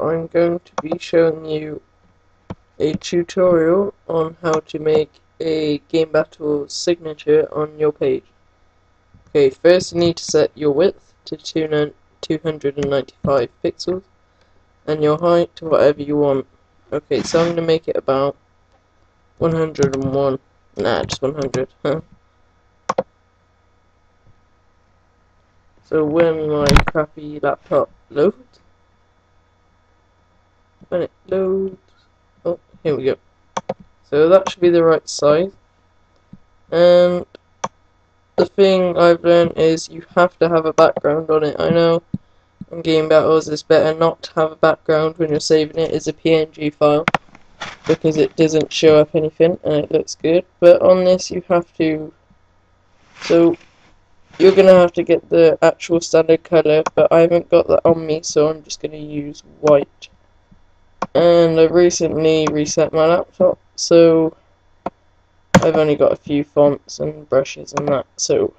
I'm going to be showing you a tutorial on how to make a Game Battle signature on your page. Okay, first you need to set your width to 295 pixels and your height to whatever you want. Okay, so I'm going to make it about 101. Nah, just 100. Huh? So when my crappy laptop loads, oh, here we go. So that should be the right size. And the thing I've learned is you have to have a background on it. I know in Game Battles it's better not to have a background when you're saving it as a PNG file because it doesn't show up anything and it looks good. But on this you have to, so you're going to have to get the actual standard colour, but I haven't got that on me, so I'm just going to use white. And I recently reset my laptop, so I've only got a few fonts and brushes and that. So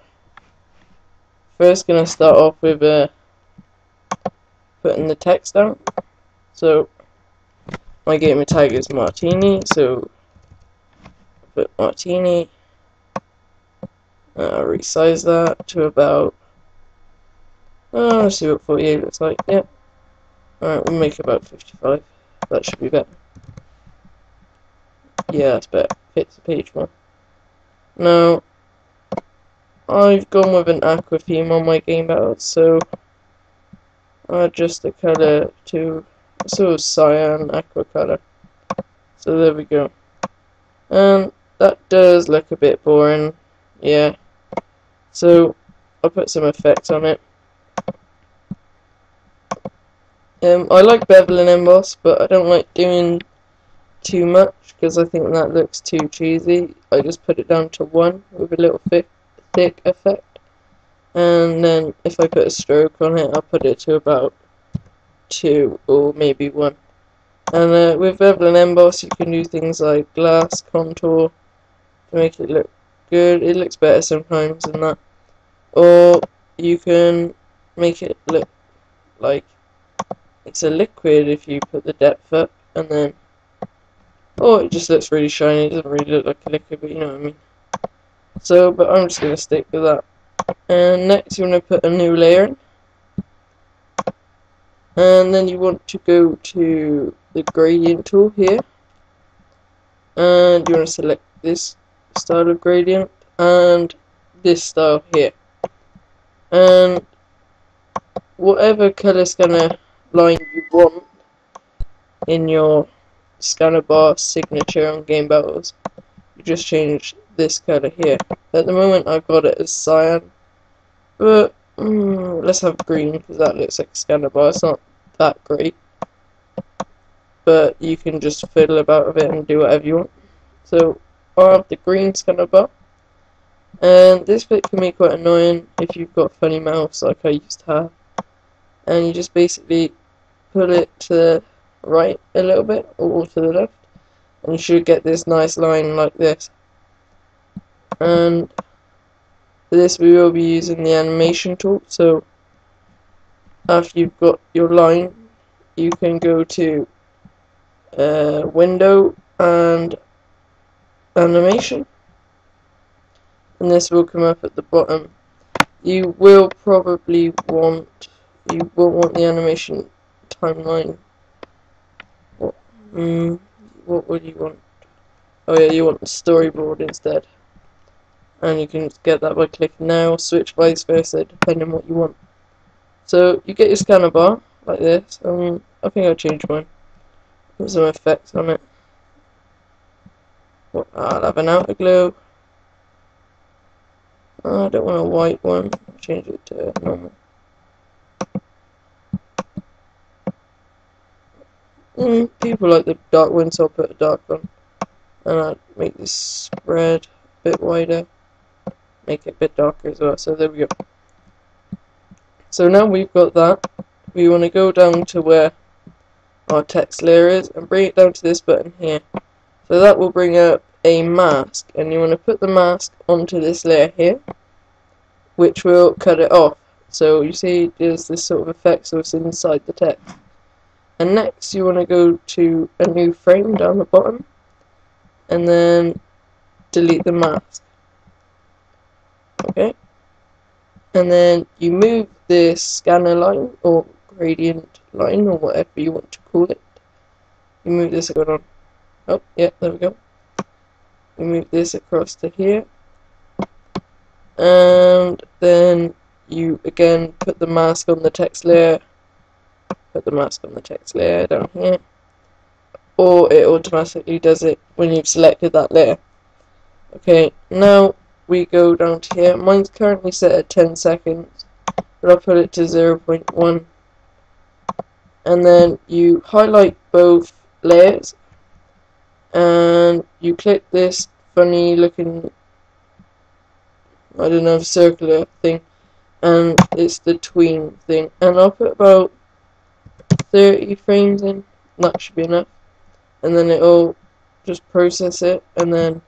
first going to start off with putting the text down. So my gamer tag is Martini, so put Martini. I'll resize that to about, let's see what 48 looks like. Yep. Alright, we'll make about 55. That should be better. Yeah, that's better. Fits the page more. Now, I've gone with an aqua theme on my Game Battles, so I'll adjust the colour to sort of cyan aqua colour. So there we go. And that does look a bit boring, yeah. So I'll put some effects on it. I like bevel and emboss, but I don't like doing too much because I think that looks too cheesy. I just put it down to 1 with a little thick effect, and then if I put a stroke on it, I'll put it to about 2 or maybe 1. And with bevel and emboss, you can do things like glass contour to make it look good. It looks better sometimes than that. Or you can make it look like it's a liquid if you put the depth up, and then, oh, it just looks really shiny. It doesn't really look like a liquid, but you know what I mean. So, but I'm just going to stick with that. And next you want to put a new layer in. And then you want to go to the gradient tool here. And you want to select this style of gradient and this style here. And whatever colour scanner line you want in your scanner bar signature on Game Battles, you just change this colour here. At the moment I've got it as cyan, but let's have green because that looks like a scanner bar. It's not that great, but you can just fiddle about with it and do whatever you want. So I'll have the green scanner bar, and this bit can be quite annoying if you've got funny mouse like I used to have, and you just basically put it to the right a little bit or to the left, and you should get this nice line like this. And for this we will be using the animation tool, so after you've got your line you can go to window and animation, and this will come up at the bottom. You will probably want, you won't want the animation timeline. What would you want? Oh yeah, you want the storyboard instead. And you can get that by clicking now, or switch vice versa, depending on what you want. So you get your scanner bar like this. I think I'll change mine. Put some effects on it. I'll have an outer glow. I don't want a white one. I'll change it to normal. People like the dark one, so I'll put a dark one. And I'll make this spread a bit wider. Make it a bit darker as well. So there we go. So now we've got that, we want to go down to where our text layer is and bring it down to this button here. So that will bring up a mask, and you want to put the mask onto this layer here, which will cut it off. So you see there's this sort of effect, so it's inside the text. And next you want to go to a new frame down the bottom, and then delete the mask. Okay, and then you move this scanner line or gradient line or whatever you want to call it. You move this going on. Oh yeah, there we go. You move this across to here, and then you again put the mask on the text layer. Put the mask on the text layer down here, or it automatically does it when you've selected that layer. Okay, now we go down to here. Mine's currently set at 10 seconds, but I'll put it to 0.1. And then you highlight both layers, and you click this funny looking, I don't know, circular thing, and it's the tween thing. And I'll put about 30 frames in, that should be enough. And then it'll just process it, and then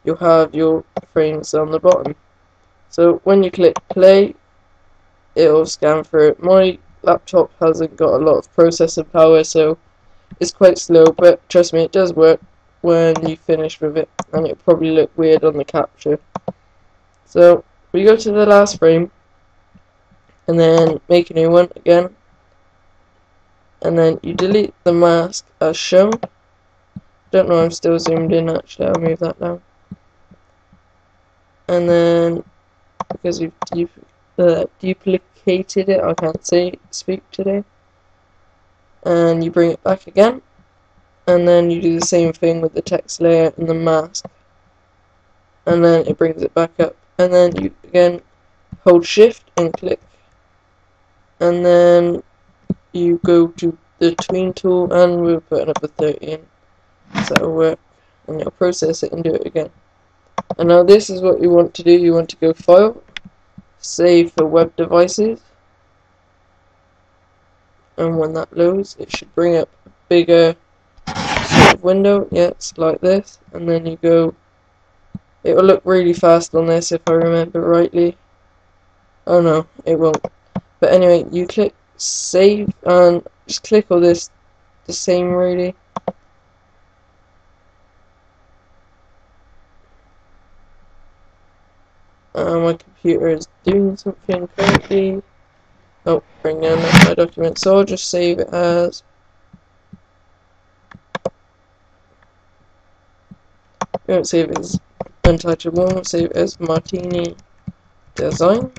you'll have your frames on the bottom. So when you click play, it'll scan through it. My laptop hasn't got a lot of processing power, so it's quite slow, but trust me, it does work when you finish with it, and it'll probably look weird on the capture. So we go to the last frame, and then make a new one again, and then you delete the mask as shown. Don't know, I'm still zoomed in actually, I'll move that down. And then, because we've duplicated it, I can't speak today. And you bring it back again, and then you do the same thing with the text layer and the mask, and then it brings it back up, and then you again hold shift and click, and then you go to the tween tool, and we'll put another 30 in, so that'll work, and you'll process it and do it again. And now this is what you want to do. You want to go file, save for web devices, and when that loads it should bring up a bigger sort of window. Yeah, it's like this, and then you go, it will look really fast on this if I remember rightly. Oh no, it won't. But anyway, you click save and just click all this the same really. My computer is doing something currently. Oh, bring down my document. So I'll just save it as we won't save it as Untitled 1, we'll save it as Martini Design,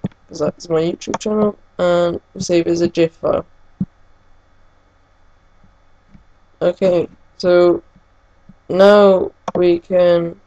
because that's my YouTube channel, and we'll save it as a GIF file. Okay, so now we can